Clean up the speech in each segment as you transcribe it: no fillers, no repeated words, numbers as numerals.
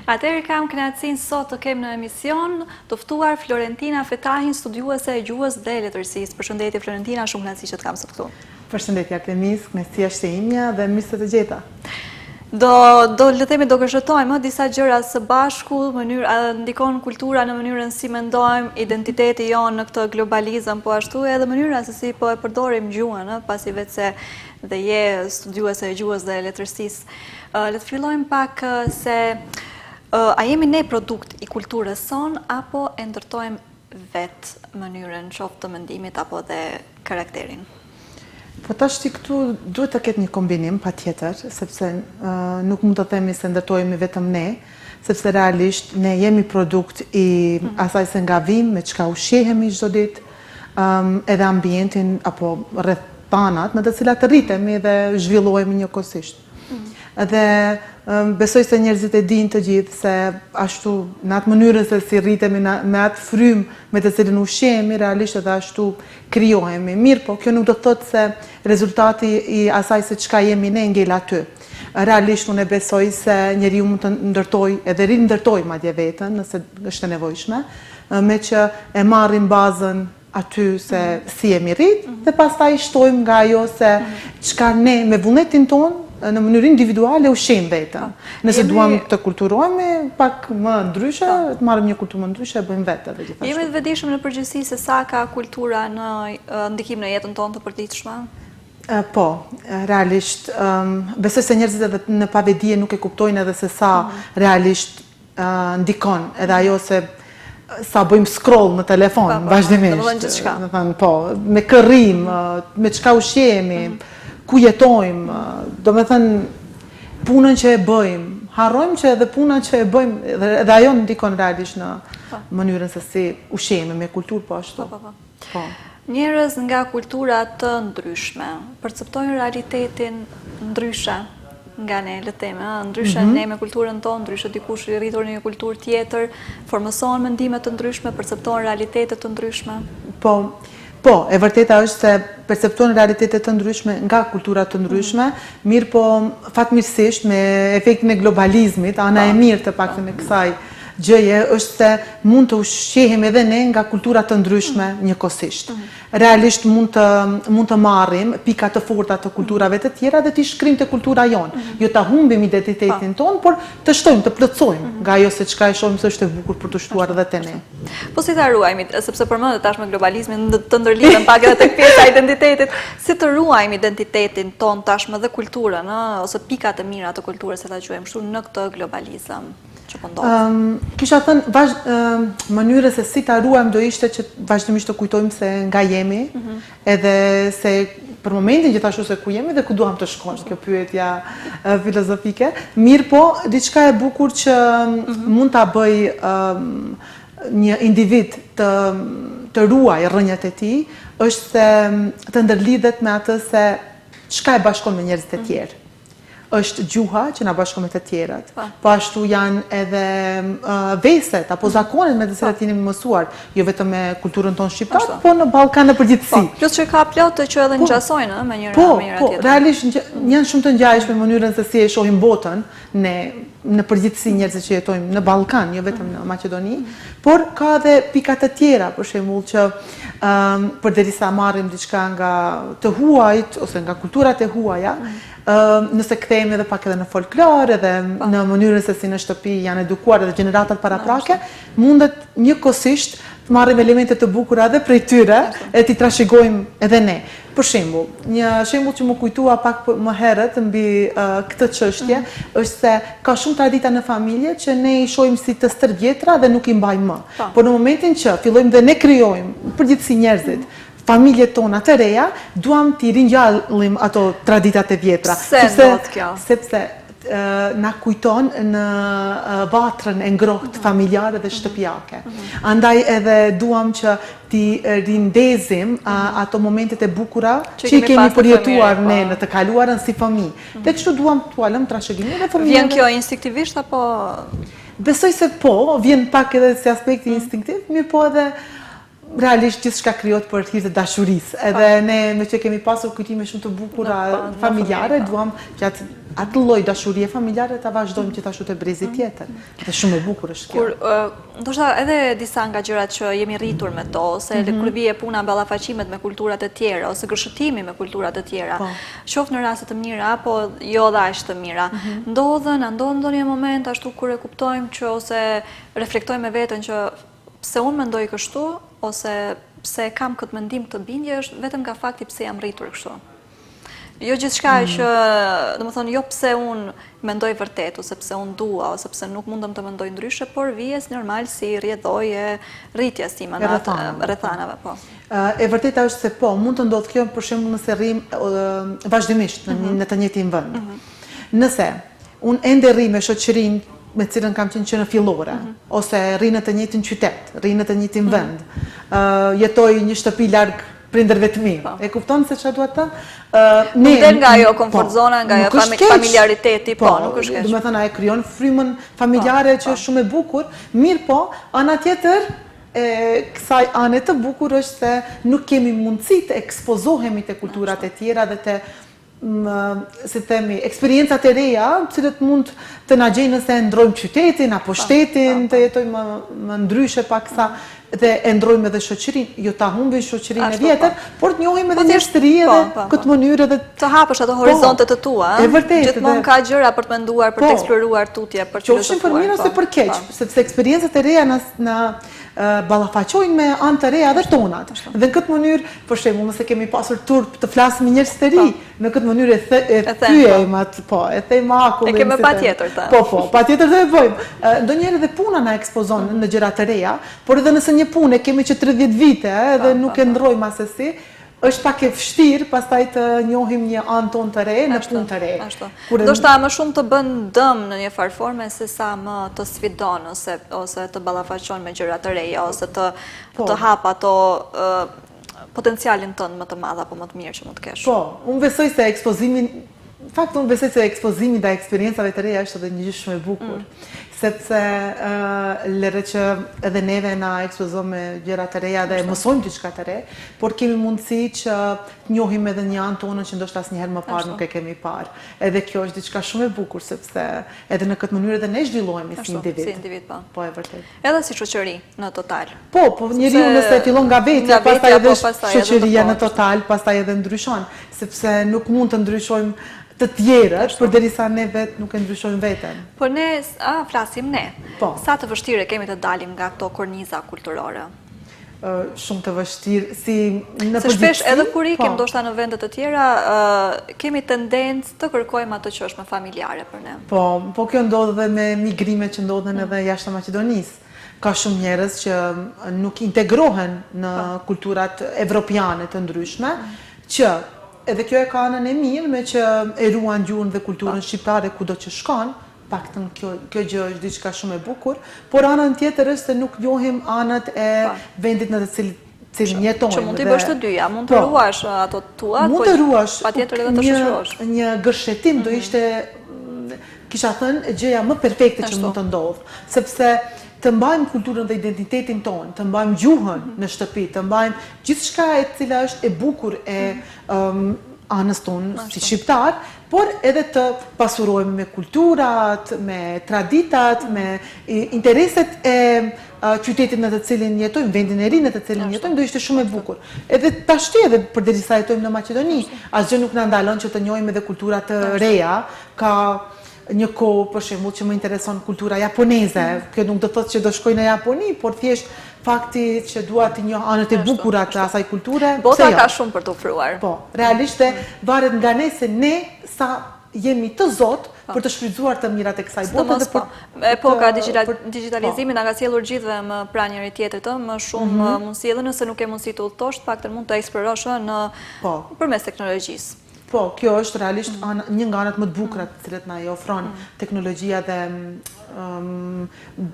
Atëherë kam kënaqësinë sot të kem në emision të ftuar Florentina Fetahin, studiuese e gjuhës dhe letërsisë. Përshëndetje Florentina, shumë kënaqësi që të kam sot këtu. Përshëndetje Artemis, kënaqësia është e imja dhe mirë se të gjeta. Le të këshërtojmë disa gjëra së bashku, ndikon kultura në mënyrën si mendojmë, identiteti jonë në këtë globalizëm, po ashtu edhe mënyra se si po e përdorim gjuhën, pasi vetë se dhe je studiuese e gjuhës dhe letërsisë. Le të fillojmë pak se a jemi ne produkt i kulturës son, apo e ndërtojmë vetë mënyrën qoftë të mendimit apo dhe karakterin? Po tash këtu duhet të ketë një kombinim, pa tjetër, sepse nuk mund të themi se ndërtojmë vetëm ne, sepse realisht ne jemi produkt i asaj se nga vim, me çka ushqehemi çdo ditë, edhe ambientin apo rrethanat me të cilat rritemi dhe zhvillohemi njëkohësisht. Dhe besoj se njerëzit e dinë të gjithë se ashtu në atë mënyrën se si rritemi me atë frymë me të cilën ushqehemi, realisht edhe ashtu krijohemi. Mirë, po kjo nuk do të thotë se rezultati i asaj se çka jemi ne ngel aty. Realisht unë e besoj se njeriu mund të ndërtoj edhe rindërtoj madje veten nëse është e nevojshme, me që e marrim bazën aty se si jemi rrit dhe pastaj shtojmë nga ajo se çka ne me vullnetin tonë në mënyrë individuale ushqejmë vetëm. Nëse duam të kulturohemi pak më ndryshe, të marrim një kulturë më ndryshe, e bëjmë vetë edhe gjithashtu. Jemi të vetëdijshëm në përgjithësi se sa ka kultura në ndikim në jetën tonë të përditshme? Po, realisht, besoj se njerëzit edhe në pavedije nuk e kuptojnë edhe se sa realisht ndikon, edhe ajo se sa bëjmë scroll në telefon, vazhdimisht. Po, me kërrim, me çka ushqehemi, ku jetojmë, do me thënë punën që e bëjmë, harrojmë që edhe punën që e bëjmë, edhe ajo ndikon realisht në mënyrën se si ushqehemi me kulturë po ashtu. Njerëz nga kultura të ndryshme perceptojnë realitetin ndryshe nga ne, le të themi, ndryshe ne me kulturën tonë, ndryshe dikush i rritur në një kulturë tjetër, formosohen mendime të ndryshme, perceptojnë realitetet të ndryshme. Po, e vërteta është se perceptojnë realitetet të ndryshme nga kultura të ndryshme, mirë po fatmirësisht me efektin e globalizmit, ana e mirë të paktën e kësaj gjëje është se mund të ushqehemi edhe ne nga kultura të ndryshme njëkohësisht. Realisht mund të marrim pika të forta të kulturave të tjera dhe t'i shkrim të kultura jonë. Jo ta humbim identitetin tonë, por të shtojmë, të plotësojmë nga ajo se çka e shohim se është e bukur për të shtuar edhe te ne. Po si ta ruajmë, sepse përmendet tashmë globalizmin, të ndërlidhem pak edhe tek pjesa e identitetit, si të ruajmë identitetin ton tashmë dhe kulturën, ose pikat e mira të kulturës, se ta quajmë kështu, në këtë globalizëm? Kisha thënë, mënyra se si ta ruajmë do ishte që vazhdimisht të kujtojmë se nga jemi, edhe se për momentin gjithashtu se ku jemi dhe ku duam të shkojmë, kjo pyetja filozofike. Mirë po, diçka e bukur që mund ta bëj një individ të ruaj rrënjët e tij, është se të ndërlidhet me atë se çka e bashkon me njerëzit e tjerë. Është gjuha që na bashkon me të tjerat. Po ashtu janë edhe veset apo zakonet me të cilat jemi mësuar, jo vetëm me kulturën tonë shqiptare, po në Ballkan në përgjithësi. Plus që ka plot që edhe ngjasojnë me njëra tjetrën. Po, realisht janë shumë të ngjashme mënyrën se si e shohim botën ne në përgjithësi njerëzit që jetojmë në Ballkan, jo vetëm në Maqedoni, por ka edhe pika të tjera, për shembull që përderisa marrim diçka nga të huajt ose nga kulturat e huaja, nëse kthehemi edhe pak edhe në folklor, edhe në mënyrën se si në shtëpi janë edukuar edhe gjeneratat paraprake, mundet njëkohësisht të marrim elemente të bukura edhe prej tyre e t'i trashëgojmë edhe ne. Për shembull, një shembull që më kujtua pak më herët mbi këtë çështje është se ka shumë tradita në familje që ne i shohim si të stërvjetra dhe nuk i mbajmë më. Por në momentin që fillojmë dhe ne krijojmë përgjithësi njerëzit familjet tona të reja, duam t'i ringjallim ato traditat e vjetra. Pse ndodh kjo? Sepse na kujton në vatrën e ngrohtë familjare dhe shtëpiake. Andaj edhe duam që t'i rindezim ato momentet e bukura që i kemi përjetuar ne në të kaluarën si fëmijë. Dhe kështu duam t'u lëm trashëgiminë dhe fëmijëve. Vjen kjo instinktivisht apo? Besoj se po, vjen pak edhe si aspekti instinktiv, mirë po edhe realisht gjithçka krijohet për hir të dashurisë. Edhe ne me që kemi pasur kujtime shumë të bukura familjare, duam gjatë atë lloj dashurie familjare ta vazhdojmë gjithashtu te brezi tjetër. Dhe shumë e bukur është kjo. Ndoshta edhe disa nga gjërat që jemi rritur me to, ose kur vije puna ballafaqimet me kulturat e tjera ose gërshëtimi me kulturat e tjera, qoftë në raste të mira apo jo dhe aq të mira. Ndodhen ndonjë moment ashtu kur e kuptojmë që ose reflektojmë me veten që pse unë mendoj kështu, ose pse kam këtë mendim këtë bindje, është vetëm nga fakti pse jam rritur kështu. Jo gjithçka që, domethënë, jo pse unë mendoj vërtet, ose pse unë dua, ose pse nuk mundem të mendoj ndryshe, por vijes normal si rrjedhoj e rritjes time në atë rrethanave, po. E vërteta është se po, mund të ndodhë kjo për shembull nëse rrim vazhdimisht në të njëjtin vend. Nëse unë ende rri me shoqërinë me cilën kam qenë në fillore, ose rri në të njëjtin qytet, rri në të njëjtin vend, jetoj një shtëpi larg prindërve të mi. E kupton se çfarë dua të them? Nuk del nga ajo komfort zona, nga ajo familjariteti, po, nuk është keq. Do të thënë ai krijon frymën familjare që është shumë e bukur, mirë po, ana tjetër kësaj ane të bukur është se nuk kemi mundësi të ekspozohemi te kulturat e tjera dhe te si themi, eksperiencat e reja, cilët mund të na gjejnë nëse ndrojmë qytetin apo shtetin, të jetojmë më ndryshe paksa dhe e ndrojmë edhe shoqërinë, jo ta humbim shoqërinë e vjetër, por të njohim edhe njerëzri edhe këtë mënyrë edhe të hapësh ato horizonte të tua, gjithmonë ka gjëra për të menduar, për të eksploruar tutje, për të qofshin për mirë ose për keq, sepse eksperiencat e reja na ballafaqojnë me anë të reja dhe tonat. Dhe në këtë mënyrë, për shembull, nëse kemi pasur turp të flasim me njerëz të ri, në këtë mënyrë e thyejmë atë, po, e thejmë akullin. E kemi patjetër ta. Po, patjetër dhe e bëjmë. Ndonjëherë edhe puna na ekspozon në gjëra të reja, por edhe nëse një punë kemi që 30 vite dhe nuk e ndrojmë asesi, është pak e vështirë pastaj të njohim një anë tonë të re në punë të re. Ndoshta më shumë të bën dëm në një farë forme se sa më të sfidon ose të ballafaqon me gjëra të reja ose të hap ato potencialin tënd më të madh apo më të mirë që mund të kesh. Po, unë besoj se ekspozimi ndaj eksperiencave të reja është edhe një gjë shumë e bukur, sepse lere që edhe neve na ekspozojmë me gjëra të reja dhe mësojmë diçka të re, por kemi mundësi që të njohim edhe një anë tonën që ndoshta asnjëherë më parë nuk e kemi parë. Edhe kjo është diçka shumë e bukur, sepse edhe në këtë mënyrë edhe ne zhvillohemi si individ. Po, e vërtet. Edhe si shoqëri në total. Po, njeriu nëse fillon nga vetja, pastaj edhe shoqëria në total, pastaj edhe ndryshon, sepse nuk mund të ndryshojmë të tjerët, përderisa ne vetë nuk e ndryshojmë veten. Po ne, flasim ne. Sa të vështirë kemi të dalim nga këto korniza kulturore? Shumë të vështirë, si në përgjithësi. Se shpesh edhe kur ikim ndoshta në vende të tjera, kemi tendencë të kërkojmë ato që është më familjare për ne. Po kjo ndodh edhe me migrimet që ndodhen edhe jashtë Maqedonisë. Ka shumë njerëz që nuk integrohen në kulturat evropiane të ndryshme, që edhe kjo e ka anën e mirë me që e ruan gjuhën dhe kulturën shqiptare kudo që shkon, paktën kjo gjë është diçka shumë e bukur, por anën tjetër është se nuk njohim anët e vendit në të cilin jetojmë. Që mund t'i bësh të dyja, mund të ruash ato tuat, mund të ruash, patjetër edhe të shoqërosh. Një gërshetim do ishte, kisha thënë, gjëja më perfekte që mund të ndodhë, sepse të mbajmë kulturën dhe identitetin tonë, të mbajmë gjuhën në shtëpi, të mbajmë gjithçka e cila është e bukur e anës tonë si shqiptar, por edhe të pasurojmë me kulturat, me traditat, me intereset e qytetit në të cilin jetojmë, vendin e ri në të cilin jetojmë, do ishte shumë e bukur. Edhe tashti edhe përderisa jetojmë në Maqedoni, asgjë nuk na ndalon që të njohim edhe kultura të reja, ka një kohë, për shembull, që më intereson kultura japoneze. Kjo nuk do thotë që do shkoj në Japoni, por thjesht fakti që dua të njoh anët e bukura të asaj kulture. Bota ka shumë për të ofruar. Po, realisht varet nga ne se ne sa jemi të zot për të shfrytzuar të mirat e kësaj bote. Epoka digitalizimi na ka sjellur gjithëve më pranë njëri tjetrit, më shumë mundësi, edhe nëse nuk e mundësi të udhëtosh, paktën mund të eksplorosh përmes teknologjisë. Po, kjo është realisht një nga anët më të bukura të cilët na i ofron teknologjia dhe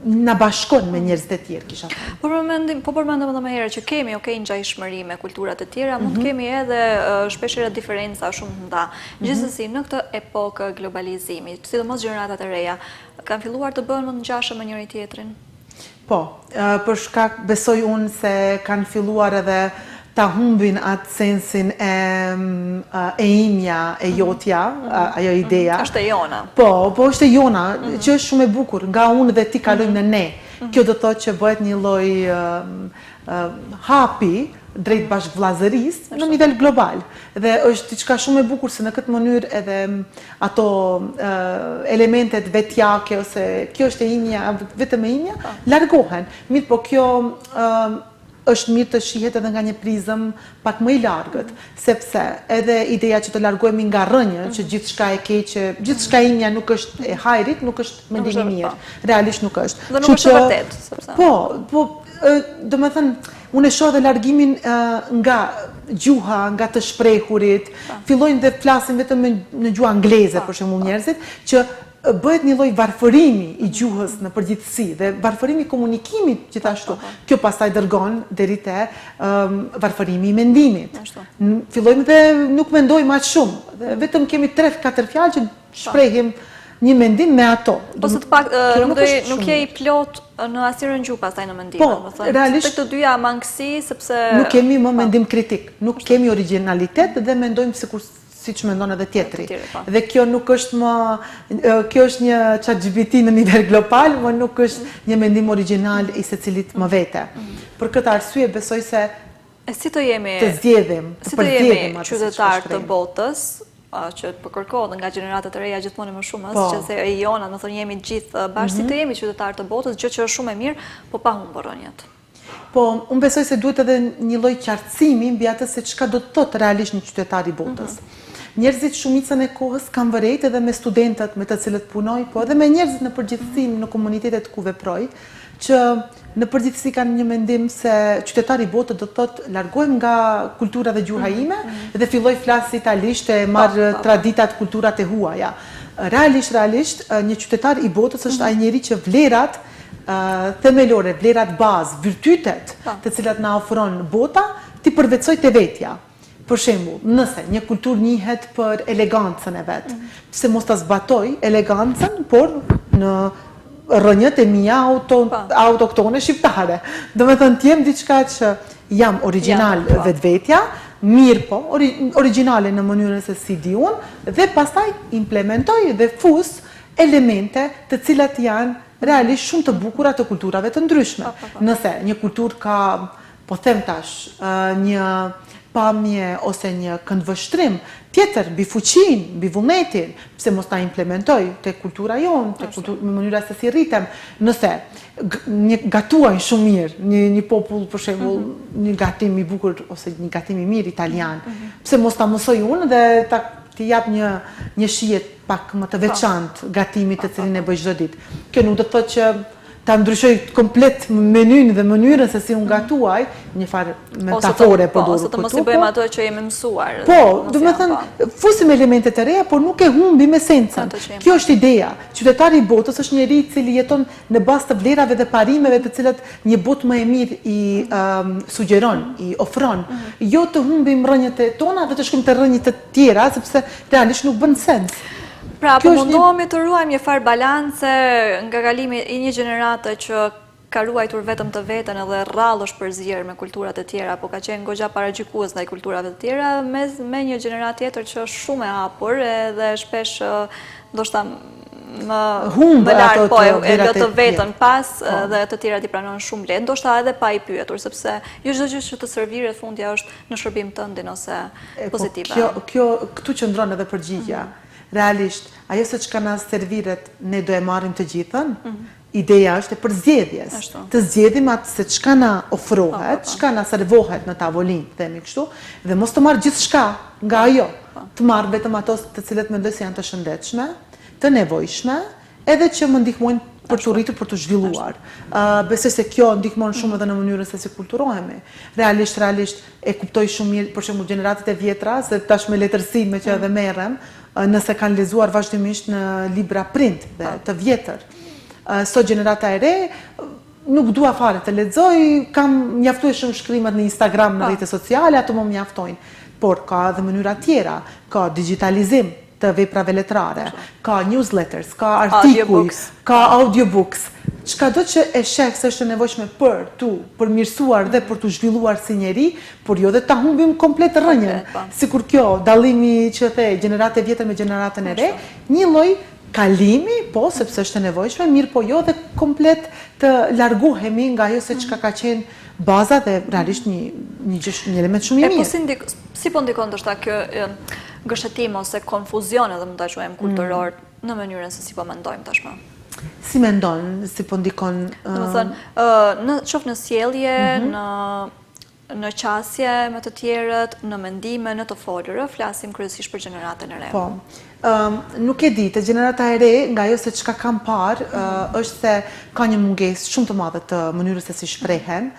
na bashkon me njerëzit e tjerë, kisha thënë. Po përmendëm edhe më herët që kemi ngjashmëri me kulturat e tjera, mund të kemi edhe shpeshherë diferenca shumë të mëdha. Gjithsesi në këtë epokë globalizimit, sidomos gjeneratat e reja, kanë filluar të bëhen më të ngjashëm me njëri tjetrin. Po, për shkak besoj unë se kanë filluar edhe ta humbin atë sensin e imja, e jotja, ajo ideja. Është e jona. Po është e jona, që është shumë e bukur, nga unë dhe ti kalojmë në ne. Kjo do të thotë që bëhet një lloj hapi drejt bashkëvllazërisë në nivel global. Dhe është diçka shumë e bukur se në këtë mënyrë edhe ato elementet vetjake ose kjo është e imja, vetëm e imja, largohen. Mirë, po kjo është mirë të shihet edhe nga një prizëm pak më i largët, sepse edhe ideja që të largohemi nga rënja, që gjithçka e keqe, gjithçka imja nuk është e hajrit, nuk është mendim i mirë. Realisht nuk është. Dhe nuk është e vërtet, sepse. Po, domethënë, unë e shoh dhe largimin nga gjuha, nga të shprehurit, fillojnë dhe flasin vetëm në gjuhë angleze, për shembull njerëzit, që bëhet një lloj varfërimi i gjuhës në përgjithësi dhe varfërimi i komunikimit gjithashtu. Kjo pastaj dërgon deri te varfërimi i mendimit. Fillojmë dhe nuk mendojmë aq shumë, dhe vetëm kemi 3-4 fjalë që shprehim një mendim me ato. Ose të pak nuk je i plot në asnjërin gjuhë pastaj në mendim, domethënë. Realisht të dyja mangësi sepse nuk kemi më mendim kritik, nuk kemi originalitet dhe mendojmë siç mendon edhe tjetri. Dhe kjo nuk është kjo është një ChatGPT në nivel global, më nuk është një mendim origjinal i secilit më vete. Për këtë arsye besoj se si të jemi qytetar të botës, që përkërkohet nga gjeneratat e reja gjithmonë më shumë, që se e jona, më thënë jemi gjithë bashkë, si të jemi qytetar të botës, gjë që është shumë e mirë, po pa humbur rënjët. Po, unë besoj se duhet edhe një lloj qartësimi mbi atë se çka do të thotë realisht një qytetar i botës. Njerëzit shumicën e kohës kanë vërejt edhe me studentët me të cilët punoj, po edhe me njerëzit në përgjithësi në komunitetet ku veproj, që në përgjithësi kanë një mendim se qytetari i botës do të thotë largohem nga kultura dhe gjuha ime dhe filloj flas italisht e marr traditat, kulturat e huaja. Realisht një qytetar i botës është ai njeri që vlerat themelore, vlerat bazë, virtytet të cilat na ofron bota, ti përvetsoj te vetja. Për shembull, nëse një kulturë njihet për elegancën e vet, pse mos ta zbatoj elegancën, por në rrënjët e mia autoktone shqiptare. Domethënë të jem diçka që jam origjinal vetvetja, mirë po, origjinale në mënyrën se si di unë, dhe pastaj implementoj dhe fus elemente të cilat janë realisht shumë të bukura të kulturave të ndryshme. Nëse një kulturë ka, po them tash, një pamje ose një këndvështrim tjetër, mbi fuqinë, mbi vullnetin, pse mos ta implementoj te kultura jonë, në mënyra se si rritem, nëse gatuajnë shumë mirë, një popull, për shembull, një gatim i bukur ose një gatim i mirë italian, pse mos ta mësoj unë dhe t'i jap një shije pak më të veçantë gatimit të cilin e bëj çdo ditë. Kjo nuk do të thotë që ta ndryshoj komplet menyn dhe mënyrën se si unë gatuaj, një farë metafore përdorur ose të mos i bëjmë ato që jemi mësuar. Po, do të thënë, fusim elementet e reja, por nuk e humbim esencën. Kjo është ideja. Qytetari i botës është njeri i cili jeton në bazë të vlerave dhe parimeve të cilat një botë më e mirë i sugjeron, i ofron. Jo të humbim rrënjët e tona dhe të shkojmë te rrënjët e tjera, sepse realisht nuk bën sens. Pra, po mundohemi të ruajmë një farë balance nga kalimi i një gjenerate që ka ruajtur vetëm të veten edhe rrallë është përzierë me kulturat e tjera, po ka qenë goxha paragjykues ndaj kulturave të tjera, me një gjenerat tjetër që është shumë e hapur edhe shpesh ndoshta më lartë po e lë të vetën pas dhe të tjerat i pranojnë shumë lehtë, ndoshta edhe pa i pyetur, sepse jo çdo gjë që të serviret fundja është në shërbim tëndin ose pozitive. Këtu qëndron edhe përgjigja. Realisht, ajo se çka na serviret, ne do e marrim të gjithën. Ideja është e përzgjedhjes. Të zgjedhim atë se çka na ofrohet, çka na servohet në tavolinë, themi kështu, dhe mos të marr gjithçka nga ajo. Të marr vetëm ato të cilët mendoj se janë të shëndetshme, të nevojshme, edhe që më ndihmojnë për të rritur, për të zhvilluar. Besoj se kjo ndihmon shumë edhe në mënyrën se si kulturohemi. Realisht e kuptoj shumë mirë, për shembull gjeneratat e vjetra, se tash me letërsi me që edhe merrem, nëse kanë lexuar vazhdimisht në libra print dhe të vjetër. Sot gjenerata e re nuk dua fare të lexoj, kam mjaftueshëm shkrimet në Instagram, në rrjetet sociale, ato më mjaftojnë. Por ka edhe mënyra tjera, ka digitalizim të veprave letrare, ka newsletters, ka artikuj, ka audiobooks, çkado që e sheh se është e nevojshme për tu përmirësuar dhe për tu zhvilluar si njeri, por jo dhe ta humbim komplet rrënjën. Sikur kjo, dallimi që the gjenerata e vjetër me gjeneratën e re, një lloj kalimi, po, sepse është e nevojshme, mirë po jo dhe komplet të largohemi nga ajo se çka ka qenë baza dhe realisht një element shumë i mirë. Si po ndikon ndoshta kjo gëshëtim ose konfuzion edhe mund ta quajmë kulturor në mënyrën se si po mendojmë tashmë? Si mendon, si po ndikon? Domethënë, qoftë në sjellje, në qasje me të tjerët, në mendime, në të folur, flasim kryesisht për gjeneratën e re. Po. Nuk e di, të gjenerata e re, nga ajo se çka kam parë, është se ka një mungesë shumë të madhe të mënyrës se si shprehen,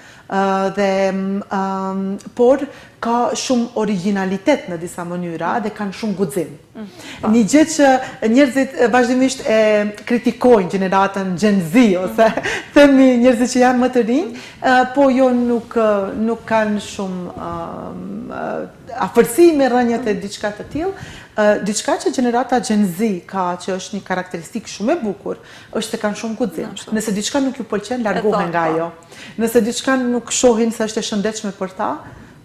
por ka shumë originalitet në disa mënyra dhe kanë shumë guxim. Një gjë që njerëzit vazhdimisht e kritikojnë gjeneratën Gen Z ose themi njerëzit që janë më të rinj, po jo nuk kanë shumë afërsi me rrënjët e diçka të tillë. Diçka që gjenerata Gen Z ka, që është një karakteristikë shumë e bukur, është se kanë shumë guxim. Nëse diçka nuk ju pëlqen, largohen nga ajo. Nëse diçka nuk shohin se është e shëndetshme për ta,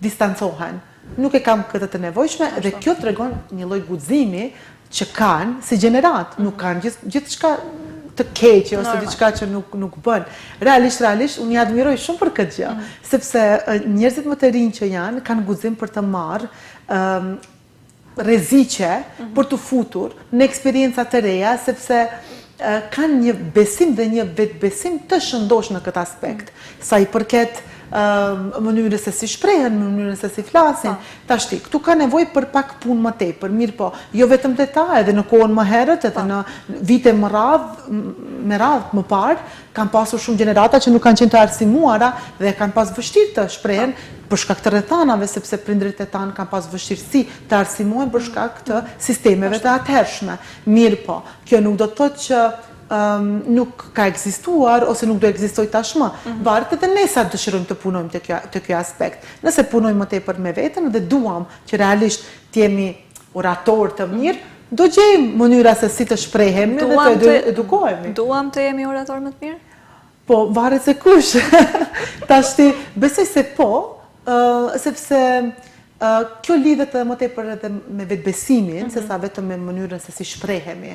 distancohen. Nuk e kam këtë të nevojshme dhe kjo tregon një lloj guximi që kanë si gjenerat. Nuk kanë gjithçka të keqe ose diçka që nuk bën. Realisht, unë i admiroj shumë për këtë gjë, sepse njerëzit më të rinj që janë kanë guxim për të marrë rreziqe për të futur në eksperienca të reja, sepse kanë një besim dhe një vetbesim të shëndosh në këtë aspekt. Sa i përket mënyrës se si shprehen, mënyrës se si flasin, tashti, këtu ka nevojë për pak punë më tepër, mirë po, jo vetëm te ta, edhe në kohën më herët, edhe në vite me radhë më parë, kanë pasur shumë gjenerata që nuk kanë qenë të arsimuara dhe kanë pas vështirë të shprehen për shkak të rrethanave, sepse prindrit e tanë kanë pas vështirësi të arsimohen për shkak të sistemeve të atëhershme. Mirë po, kjo nuk do të thotë që nuk ka ekzistuar ose nuk do ekzistoj tashmë. Varet edhe ne sa dëshirojmë të punojmë të kjo aspekt. Nëse punojmë më tepër me veten dhe duam që realisht të jemi orator të mirë, do gjejmë mënyra se si të shprehemi dhe të edukohemi. Duam të jemi orator më të mirë? Po, varet se kush. Tashti, besoj se po, sepse kjo lidhet edhe më tepër edhe me vetbesimin, se sa vetëm me mënyrën se si shprehemi.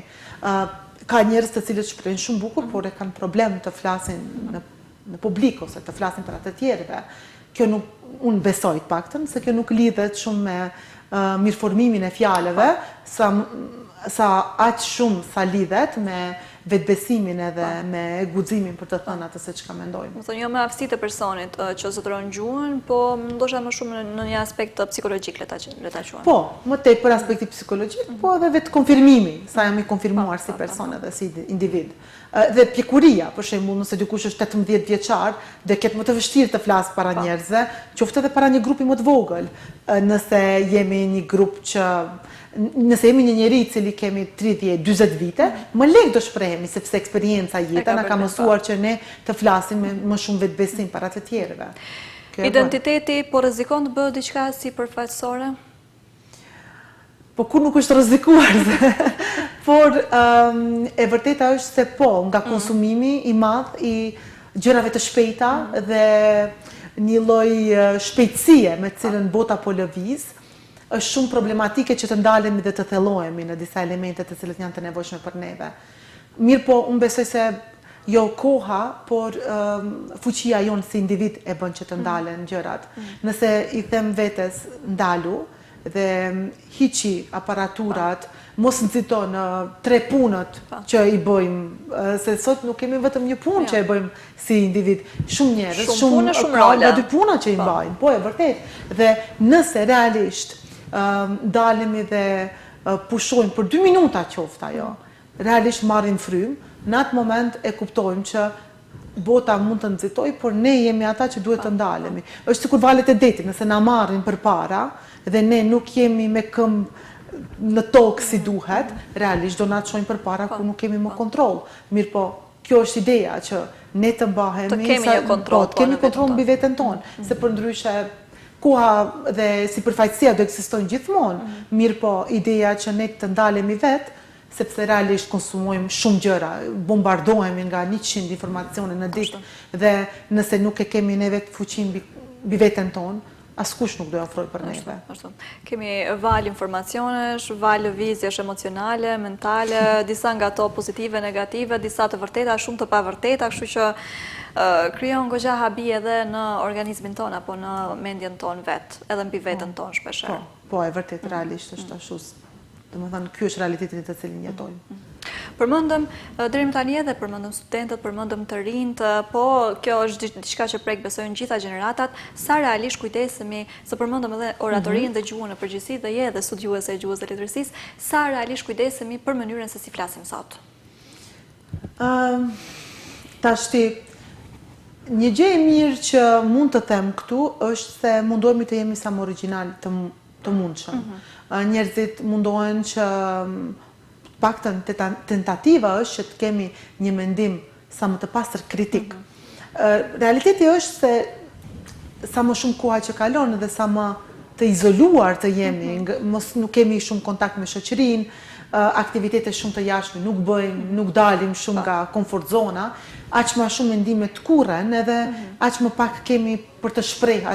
Ka njerëz të cilët shprehen shumë bukur, por e kanë problem të flasin në publik ose të flasin për atë të tjerëve. Kjo nuk, unë besoj të paktën, se kjo nuk lidhet shumë me mirëformimin e fjalëve, sa aq shumë sa lidhet me vetbesimin edhe me guximin për të thënë atë se çka mendojmë. Do të thonë jo me aftësitë e personit që zotëron gjuhën, po ndoshta më shumë në një aspekt psikologjik le ta quajmë. Po, më tepër aspekti psikologjik, po edhe vetë konfirmimi, sa jam i konfirmuar si person edhe si individ. Dhe pjekuria, për shembull, nëse dikush është 18 vjeçar dhe ket më të vështirë të flasë para njerëzve, qoftë edhe para një grupi më të vogël. Nëse jemi një grup nëse jemi një njeri i cili kemi 30-40 vite, më lehtë do shprehemi, sepse eksperienca jeta na ka mësuar që ne të flasim me më shumë vetbesim para të tjerëve. Identiteti po rrezikon të bëhet diçka si përfaqësore? Po kur nuk është rrezikuar. Por e vërteta është se po, nga konsumimi i madh i gjërave të shpejta dhe një lloj shpejtësie me të cilën bota po lëviz, është shumë problematike që të ndalemi dhe të thellohemi në disa elemente të cilët janë të nevojshme për neve. Mirë po, unë besoj se jo koha, por fuqia jonë si individ e bën që të ndalen gjërat. Nëse i them vetes ndalu dhe hiqi aparaturat, mos nxito në 3 punët që i bëjmë, se sot nuk kemi vetëm një punë që e bëjmë si individ. Shumë njerëz, shumë nga 2 puna që i mbajnë, po e vërtet. Dhe nëse realisht dalemi dhe pushojmë për 2 minuta qoftë ajo, realisht marrim frymë, në atë moment e kuptojmë që bota mund të nxitoj, por ne jemi ata që duhet të ndalemi. Është sikur valet e detit, nëse na marrin përpara dhe ne nuk jemi me këmbë në tokë si duhet, realisht do na çojnë përpara ku nuk kemi më kontroll. Mirë po, kjo është ideja që ne të mbahemi, të kemi një kontroll mbi veten tonë, se përndryshe koha dhe sipërfaqësia do ekzistojnë gjithmonë. Mirë po, ideja që ne të ndalemi vetë sepse realisht konsumojmë shumë gjëra, bombardohemi nga 100 informacione në ditë dhe nëse nuk e kemi ne vetë fuqin mbi veten tonë, askush nuk do e ofroj për neve. Kemi val informacionesh, val lëvizjesh emocionale, mentale, disa nga to pozitive, negative, disa të vërteta, shumë të pavërteta, kështu që krijon goxha habi edhe në organizmin ton apo në mendjen ton vetë, edhe mbi veten ton shpeshherë. Po, e vërtet realisht është ashtu. Domethënë ky është realiteti të cilin jetojmë. Përmendëm deri më tani edhe përmendëm studentët, përmendëm të rinjt, po kjo është diçka që prek besojnë gjitha gjeneratat, sa realisht kujdesemi, se përmendëm edhe oratorinë dhe gjuhën në përgjithësi dhe je edhe studiuese e gjuhës dhe letërsisë, sa realisht kujdesemi për mënyrën se si flasim sot. Tashti një gjë e mirë që mund të them këtu është se mundohemi të jemi sa më origjinal të mundshëm. Njerëzit mundohen që paktën tentativa është që të kemi një mendim sa më të pastër kritik. Realiteti është se sa më shumë koha që kalon dhe sa më të izoluar të jemi, mos nuk kemi shumë kontakt me shoqërinë, aktivitete shumë të jashtme nuk bëjmë, nuk dalim shumë nga komfort zona, aq më shumë mendime të kurren edhe aq më pak kemi për të shprehur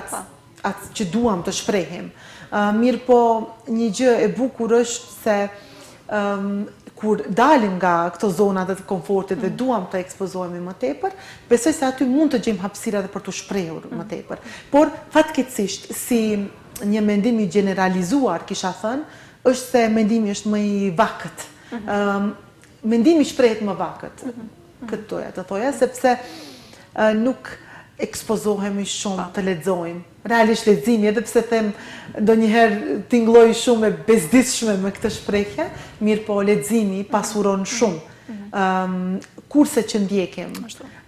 atë që duam të shprehim. Mirë po, një gjë e bukur është se kur dalim nga këto zonat e të komfortit dhe duam të ekspozohemi më tepër, besoj se aty mund të gjejmë hapësira dhe për të shprehur më tepër. Por fatkeqësisht, si një mendim i generalizuar, kisha thënë, është se mendimi është më i vakët. Mendimi shprehet më vakët. Këtë të thoja, sepse nuk ekspozohemi shumë të lexojmë. Realisht leximi, edhe pse them ndonjëherë tingëlloj shumë e bezdisshme me këtë shprehje, mirë po leximi pasuron shumë. Kurse që ndjekim,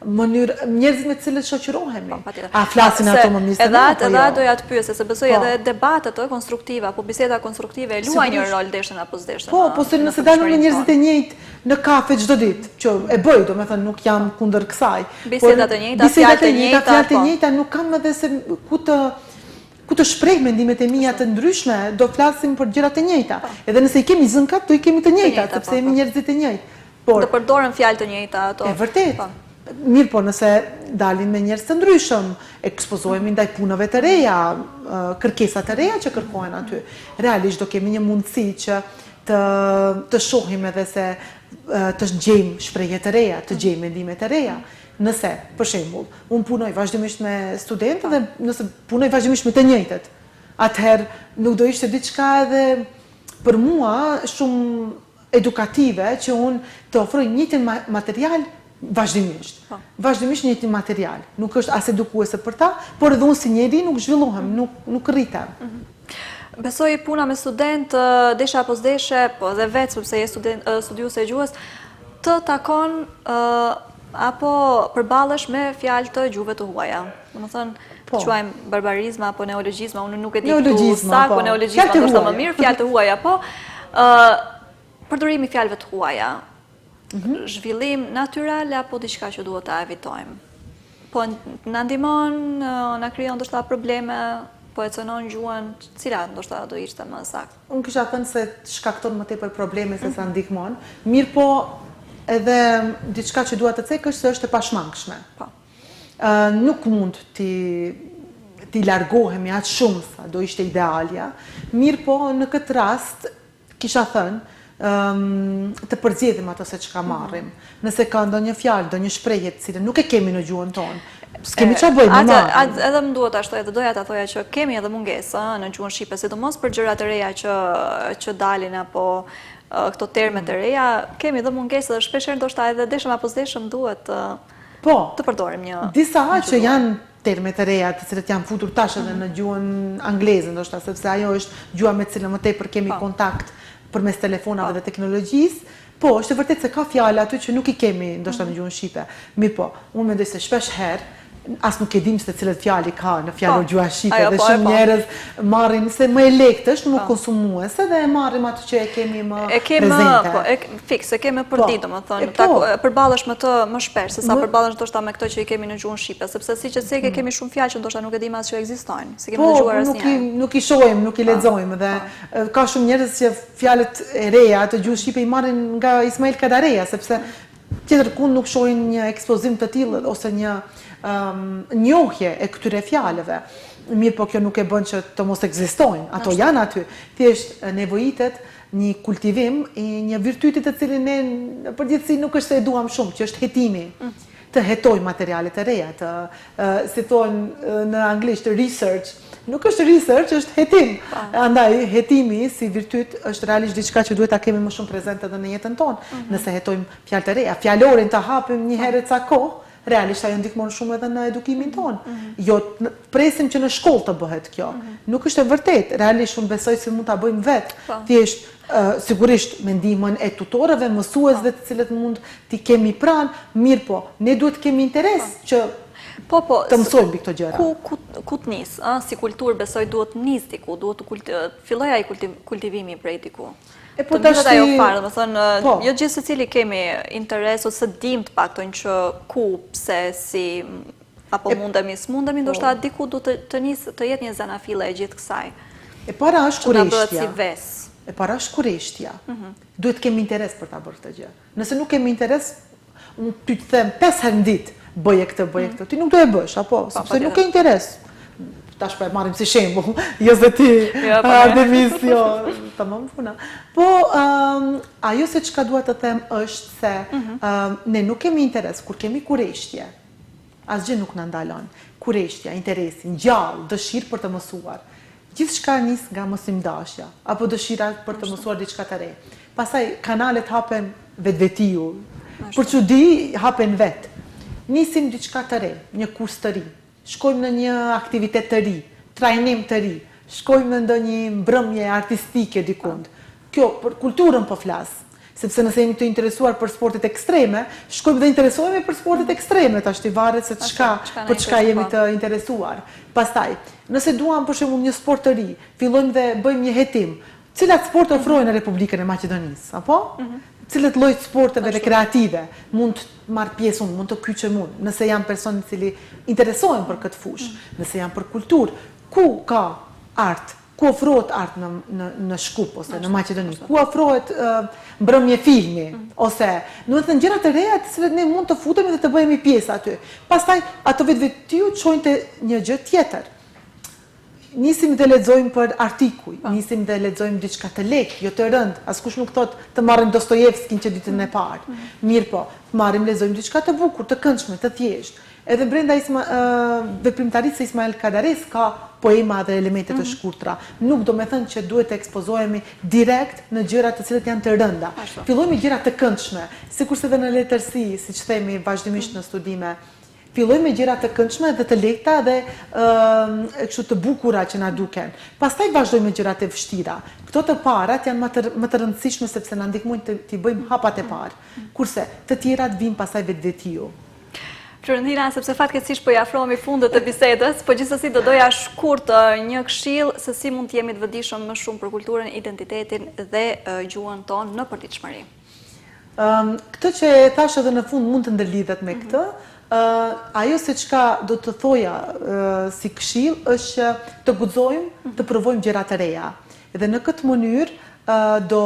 njerëzit me të cilët shoqërohemi. A flasin ato më mirë se ne? Edhe doja të pyesë, se besoj edhe debatet konstruktive apo biseda konstruktive luajnë një rol ndeshën apo s'ndeshën. Po se nëse dalin me njerëzit e njëjtë në kafe çdo ditë, që e bëj, domethënë nuk jam kundër kësaj. Bisedat e njëjta, fjalët e njëjta, fjalët e njëjta, nuk kam edhe se ku të shpreh mendimet e mia të ndryshme, do flasim për gjërat e njëjta. Edhe nëse i kemi zënkat, do i kemi të njëjta, sepse jemi njerëzit e njëjtë. Do përdoren fjalë të njëjta ato. E vërtet. Mirë po, nëse dalin me njerëz të ndryshëm, ekspozohemi ndaj punëve të reja, kërkesat të reja që kërkohen aty. Realisht do kemi një mundësi që të shohim edhe se të gjejmë shprehje të reja, të gjejmë mendime të reja. Nëse, për shembull, unë punoj vazhdimisht me studentë dhe nëse punoj vazhdimisht me të njëjtët, atëherë nuk do ishte diçka edhe për mua shumë edukative që unë të ofroj njëjtin material vazhdimisht. Vazhdimisht njëjtin material. Nuk është as edukuese për ta, por edhe unë si njeri nuk zhvillohem, nuk rritem. Besoj puna me student, desha apo s'deshe, po dhe vetë, sepse je studiuese e gjuhës, të takon apo përballesh me fjalë të gjuhëve të huaja. Domethënë, quajmë barbarizma apo neologjizma, unë nuk e di këtu sa po neologjizma, ndoshta më mirë fjalë të huaja, po përdorimi i fjalëve të huaja. Zhvillim natyral apo diçka që duhet ta evitojmë. Po na ndihmon, na krijon ndoshta probleme, po e cënon gjuhën, cila ndoshta do ishte më saktë. Unë kisha thënë se shkakton më tepër probleme se sa ndihmon. Mirë po, edhe diçka që dua të cek është se është e pashmangshme. Nuk mund t'i largohemi atë shumë sa do ishte idealja. Mirë po, në këtë rast, kisha thënë, të përzgjedhim ato se çka marrim. Nëse ka ndonjë fjalë, ndonjë shprehje të cilën nuk e kemi në gjuhën tonë, s'kemi çfarë bëjmë më. Edhe më duhet ashtu, edhe doja ta thoja që kemi edhe mungesë në gjuhën shqipe, sidomos për gjërat e reja që dalin apo këto terme të reja, kemi edhe mungesë dhe shpeshherë ndoshta edhe deshëm apo s'deshëm duhet të përdorim një. Disa që janë terme të reja, të cilët janë futur tash edhe në gjuhën angleze, ndoshta sepse ajo është gjuha me të cilën më tepër kemi kontakt përmes telefonave dhe teknologjisë, po, është vërtet se ka fjalë aty që nuk i kemi ndoshta në gjuhën shqipe. Mirë po, unë mendoj se shpesh herë as nuk e dim se cilët fjalë ka në fjalor gjua shqipe dhe po, shumë po. njerëz marrin se më e lehtë është më konsumuese dhe e marrim atë që e kemi më prezente. Po, fiks, e kemi përditë, domethënë, përballesh me të më shpesh sesa përballesh ndoshta me këto që i kemi në gjuhën shqipe, sepse siç e thënë kemi shumë fjalë që ndoshta nuk e dim as që ekzistojnë, se kemi dëgjuar asnjëherë. Nuk i shohim, nuk i lexojmë dhe ka shumë njerëz që fjalët e reja të gjuhës shqipe i marrin nga Ismail Kadareja, sepse tjetër kund nuk shohin një ekspozim të tillë ose një njohje e këtyre fjalëve. Mirë, po kjo nuk e bën që të mos ekzistojnë. Ato janë aty. Thjesht nevojitet një kultivim i një virtyti të cilin ne në përgjithësi nuk është se e duam shumë, që është hetimi. Të hetoj materialet e reja, si thonë në anglisht research. Nuk është research, është hetim. Andaj, hetimi si virtyt është realisht diçka që duhet ta kemi më shumë prezente edhe në jetën tonë. Nëse hetojmë fjalë të reja, fjalorin të hapim një herë ca kohë, realisht ajo ndihmon shumë edhe në edukimin tonë. Jo, presim që në shkollë të bëhet kjo. Nuk është e vërtet, realisht unë besoj se mund ta bëjmë vetë. Thjesht, sigurisht me ndihmën e tutorëve, mësuesve të cilët mund t'i kemi pranë, mirë po, ne duhet kemi interes që të mësojmë mbi këto gjëra. Ku të nis, si kulturë besoj duhet nis diku, duhet të filloj ai kultivimi prej diku. Po tash ajo fare, domethënë, jo gjithë secili kemi interes ose dim të paktën që ku, pse, si apo mundemi, s'mundemi, ndoshta diku duhet të jetë një zanafile e gjithë kësaj. E para është kurreshtja. Që na bëhet si ves. E para është kurreshtja. Duhet kemi interes për ta bërë këtë gjë. Nëse nuk kemi interes, unë ty të them 5 herë në ditë bëje këtë, ti nuk do e bësh, apo, sepse nuk ke interes. Tash po e marrim si shembull, jo se ti Artemis, jo, tamam puna. Po ajo se çka dua të them është se ne nuk kemi interes kur kemi kurreshtje. Asgjë nuk na ndalon. Kurreshtja, interesi, ngjall, dëshirë për të mësuar. Gjithçka nis nga mosimdashja apo dëshira për të mësuar diçka të re. Pastaj kanalet hapen vetvetiu. Për çudi hapen vet. Nisim diçka të re, një kurs të ri. Shkojmë në një aktivitet të ri, trajnim të ri. Shkojmë në ndonjë mbrëmje artistike dikund. Kjo për kulturën po flas. Sepse nëse jemi të interesuar për sportet ekstreme, shkojmë dhe interesohemi për sportet ekstreme, tash ti varet se për çka jemi të interesuar. Pastaj, nëse duam për shembull një sport të ri, fillojmë dhe bëjmë një hetim. Cilat sport ofrojnë në Republikën e Maqedonisë, apo? Cilët lloj sporteve rekreative mund të marr pjesë unë, mund të kyçem unë, nëse jam person i cili interesohen për këtë fushë, nëse jam për kulturë, ku ka art, ku ofrohet art në Shkup ose në Maqedoni, ku ofrohet mbrëmje filmi, ose do të thënë gjëra të reja të cilat ne mund të futemi dhe të bëhemi pjesë aty. Pastaj ato vetvetiu çojnë te një gjë tjetër. Nisim dhe lexojmë për artikuj, nisim dhe lexojmë diçka të lehtë, jo të rëndë. Askush nuk thot të marrim Dostojevskin që ditën e parë. Mirë po, marrim lexojmë diçka të bukur, të këndshme, të thjeshtë. Edhe brenda veprimtarisë së Ismail Kadares ka poema dhe elemente të shkurtra. Nuk do me thënë që duhet të ekspozohemi direkt në gjëra të cilët janë të rënda. Fillojmë gjëra të këndshme, sikurse edhe në letërsi, siç themi vazhdimisht në studime. Fillojmë me gjëra të këndshme dhe të lehta dhe kështu të bukura që na duken. Pastaj vazhdojmë me gjërat e vështira. Këto të parat janë më të rëndësishme sepse na ndihmojnë të bëjmë hapat e parë. Kurse të tjerat vijnë pastaj vetvetiu. Florentina, sepse fatkeqësisht po i afrohemi fundit të bisedës, po gjithsesi do doja shkurt një këshill se si mund të jemi të vëdijshëm më shumë për kulturën, identitetin dhe gjuhën tonë në përditshmëri. Këtë që e thash edhe në fund mund të ndërlidhet me këtë. Ajo se çka do të thoja si këshill është që të guxojmë të provojmë gjëra të reja. Dhe në këtë mënyrë do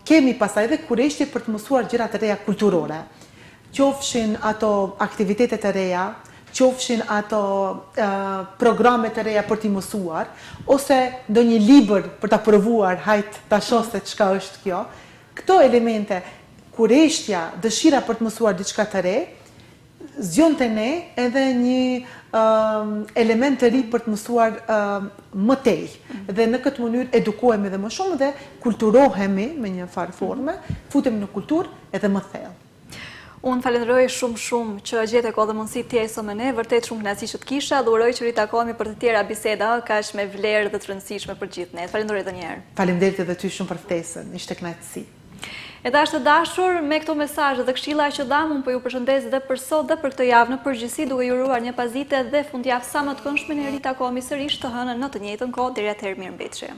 kemi pastaj edhe kurreshtje për të mësuar gjëra të reja kulturore. Qofshin ato aktivitetet të reja, qofshin ato programe të reja për t'i mësuar, ose ndonjë libër për ta provuar, hajt ta shoh se çka është kjo. Këto elemente, kurreshtja, dëshira për të mësuar diçka të re, zgjon te ne edhe një element të ri për të mësuar më tej. Dhe në këtë mënyrë edukohemi edhe më shumë dhe kulturohemi me një farë forme, futemi në kulturë edhe më thellë. Unë falenderoj shumë që gjete kohë dhe mundësi të jesë me ne, vërtet shumë kënaqësi që të kisha dhe uroj që ritakohemi për të tjera biseda kaq me vlerë dhe të rëndësishme për gjithë ne. Falenderoj edhe një herë. Faleminderit edhe ty shumë për ftesën, ishte kënaqësi. E dashur të dashur, me këto mesazhe dhe këshilla që dam, unë po ju përshëndes dhe për sot dhe për këtë javë në përgjithësi, duke ju uruar një pazite dhe fundjavë sa më të këndshme. Ne ritakohemi sërish të hënën në të njëjtën kohë. Deri atëherë, mirëmbëjtje.